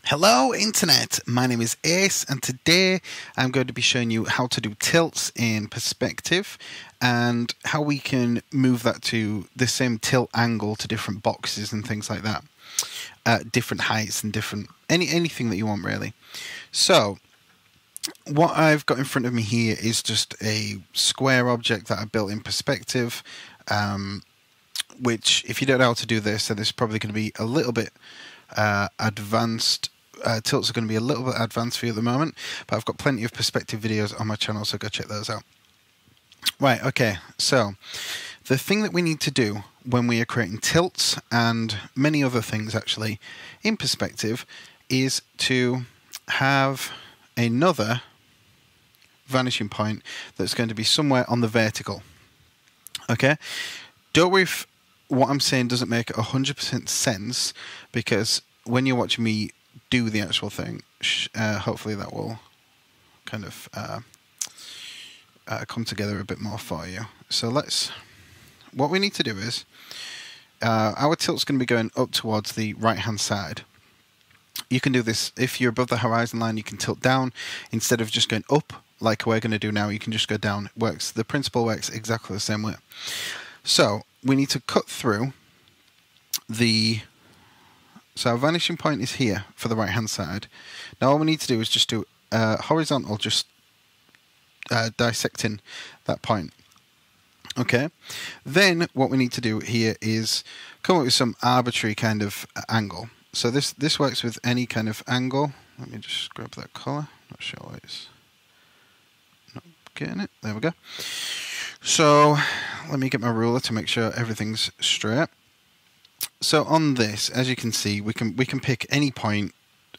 Hello Internet, my name is Ace and today I'm going to be showing you how to do tilts in perspective and how we can move that to the same tilt angle to different boxes and things like that. Different heights and different, anything that you want really. So what I've got in front of me here is just a square object that I built in perspective, which if you don't know how to do this, then it's probably going to be a little bit advanced. Tilts are going to be a little bit advanced for you at the moment, but I've got plenty of perspective videos on my channel, so go check those out. Right, okay, so the thing that we need to do when we are creating tilts and many other things actually in perspective is to have another vanishing point that's going to be somewhere on the vertical. Okay, don't worry if what I'm saying doesn't make 100% sense, because when you're watching me do the actual thing, hopefully that will kind of come together a bit more for you. So what we need to do is, our tilt's going to be going up towards the right hand side. You can do this if you're above the horizon line. You can tilt down instead of just going up like we're going to do now. You can just go down. It works. The principle works exactly the same way. So we need to cut through so our vanishing point is here for the right hand side. Now all we need to do is just do horizontal, just dissecting that point. Okay, then what we need to do here is come up with some arbitrary kind of angle. So this works with any kind of angle. Let me just grab that colour. Not sure why it's not getting it. There we go. So let me get my ruler to make sure everything's straight. So on this, as you can see, we can pick any point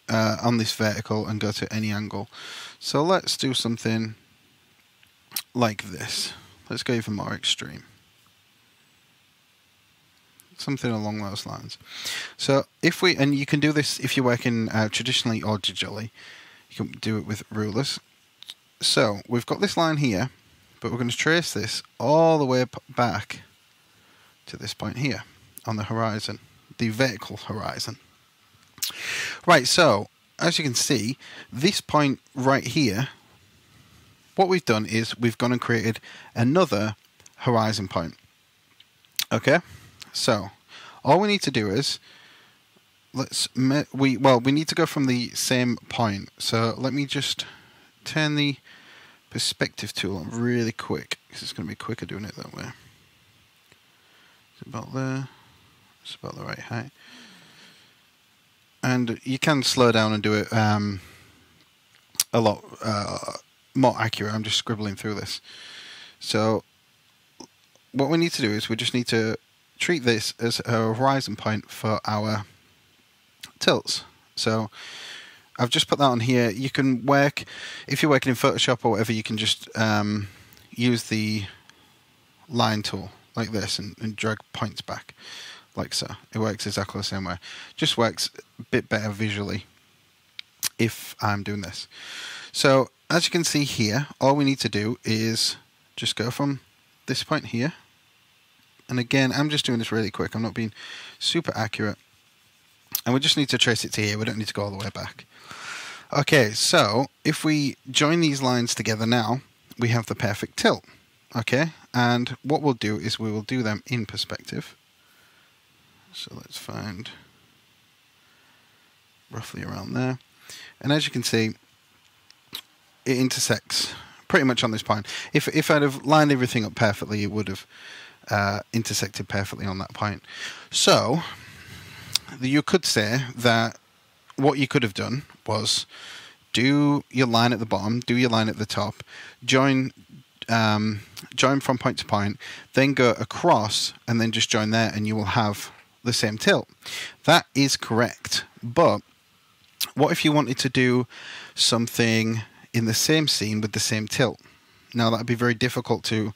on this vertical and go to any angle. So let's do something like this. Let's go even more extreme. Something along those lines. So and you can do this if you're working traditionally or digitally. You can do it with rulers. So we've got this line here, but we're going to trace this all the way back to this point here on the horizon, the vertical horizon. Right, so as you can see, this point right here, what we've done is we've gone and created another horizon point. Okay, so all we need to do is we need to go from the same point. So let me just turn the perspective tool on really quick, because it's going to be quicker doing it that way. It's about there. It's about the right height. And you can slow down and do it a lot more accurate. I'm just scribbling through this. So what we need to do is we just need to treat this as a horizon point for our tilts. So I've just put that on here. You can work, if you're working in Photoshop or whatever, you can just use the line tool like this and drag points back like so. It works exactly the same way. Just works a bit better visually if I'm doing this. So as you can see here, all we need to do is just go from this point here. And again, I'm just doing this really quick. I'm not being super accurate. And we just need to trace it to here. We don't need to go all the way back. Okay, so if we join these lines together now, we have the perfect tilt. Okay, and what we'll do is we will do them in perspective. So let's find roughly around there. And as you can see, it intersects pretty much on this point. If I'd have lined everything up perfectly, it would have intersected perfectly on that point. So you could say that what you could have done was do your line at the bottom, do your line at the top, join from point to point, then go across and then just join there, and you will have the same tilt. That is correct. But what if you wanted to do something in the same scene with the same tilt? Now that'd be very difficult to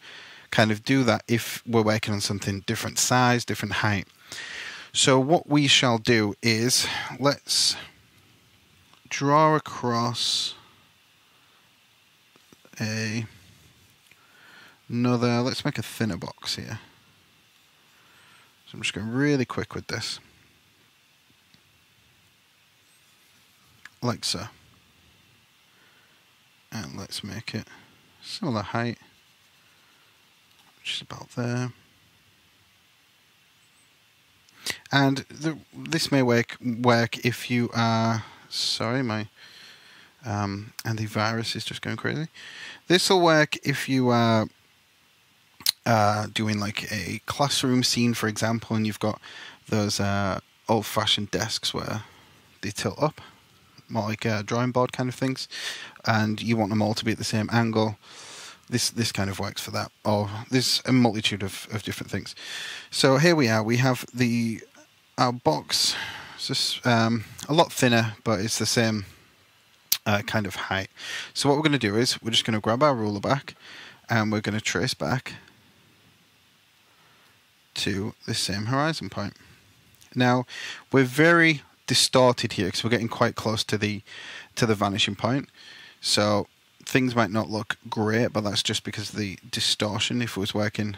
kind of do that if we're working on something different size, different height. So what we shall do is let's draw across let's make a thinner box here. So I'm just going really quick with this. like so. And let's make it similar height, which is about there. And this may work if you are, sorry, my antivirus is just going crazy. This will work if you are doing like a classroom scene, for example, and you've got those old-fashioned desks where they tilt up, more like drawing board kind of things, and you want them all to be at the same angle. This kind of works for that. Or there's a multitude of different things. So here we are. We have our box. It's just a lot thinner, but it's the same kind of height. So what we're going to do is we're just going to grab our ruler back, and we're going to trace back to the same horizon point. Now we're very distorted here because we're getting quite close to the vanishing point. So things might not look great, but that's just because of the distortion. If it was working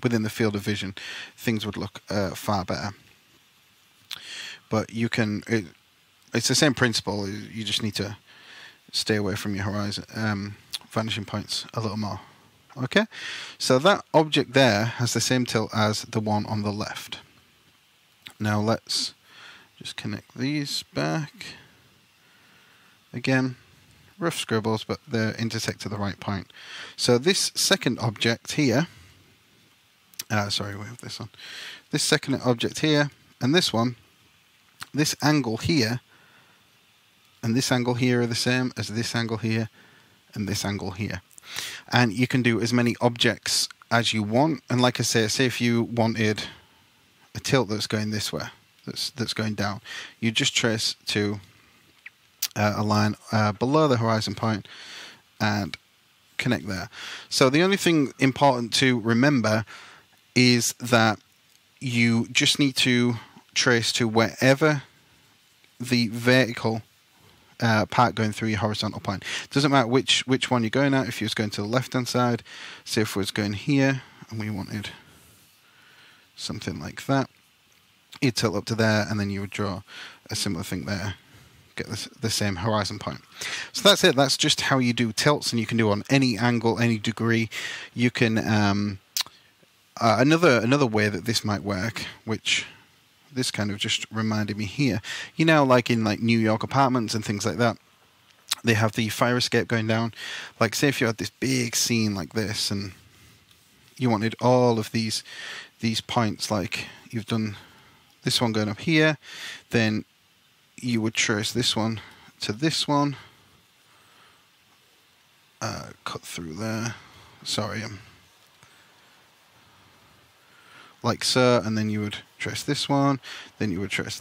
within the field of vision, things would look far better. But you can, it's the same principle. You just need to stay away from your horizon vanishing points a little more. Okay, so that object there has the same tilt as the one on the left. Now let's just connect these back. Again, rough scribbles, but they intersect to the right point. So this second object here, sorry, we have this on. This second object here, and this one, this angle here, and this angle here are the same as this angle here, and this angle here. And you can do as many objects as you want. And like I say if you wanted a tilt that's going this way, that's going down, you just trace to a line below the horizon point and connect there. So the only thing important to remember is that you just need to trace to wherever the vertical part going through your horizontal point. It doesn't matter which one you're going at. If you was going to the left hand side, say if we was going here and we wanted something like that, you'd tilt up to there, and then you would draw a similar thing there, get the same horizon point. So that's it. That's just how you do tilts, and you can do on any angle, any degree. You can another way that this might work, which this kind of just reminded me here. You know, like in like New York apartments and things like that, they have the fire escape going down. Like say if you had this big scene like this, and you wanted all of these points, like you've done this one going up here, then you would trace this one to this one, cut through there. Sorry, like so, and then you would trace this one, then you would trace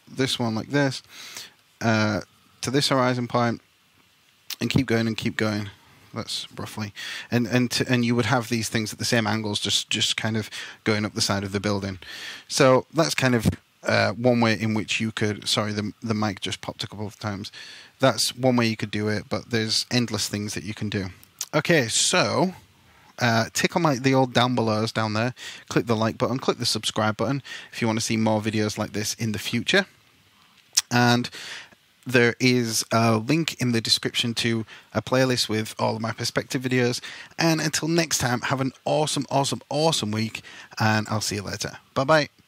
this one like this to this horizon point, and keep going and keep going. That's roughly, and you would have these things at the same angles, just kind of going up the side of the building. So that's kind of one way in which you could. Sorry, the mic just popped a couple of times. That's one way you could do it, but there's endless things that you can do. Okay, so tick on the old down belows down there, click the like button, click the subscribe button if you want to see more videos like this in the future. And there is a link in the description to a playlist with all of my perspective videos. And until next time, have an awesome, awesome, awesome week, and I'll see you later. Bye-bye.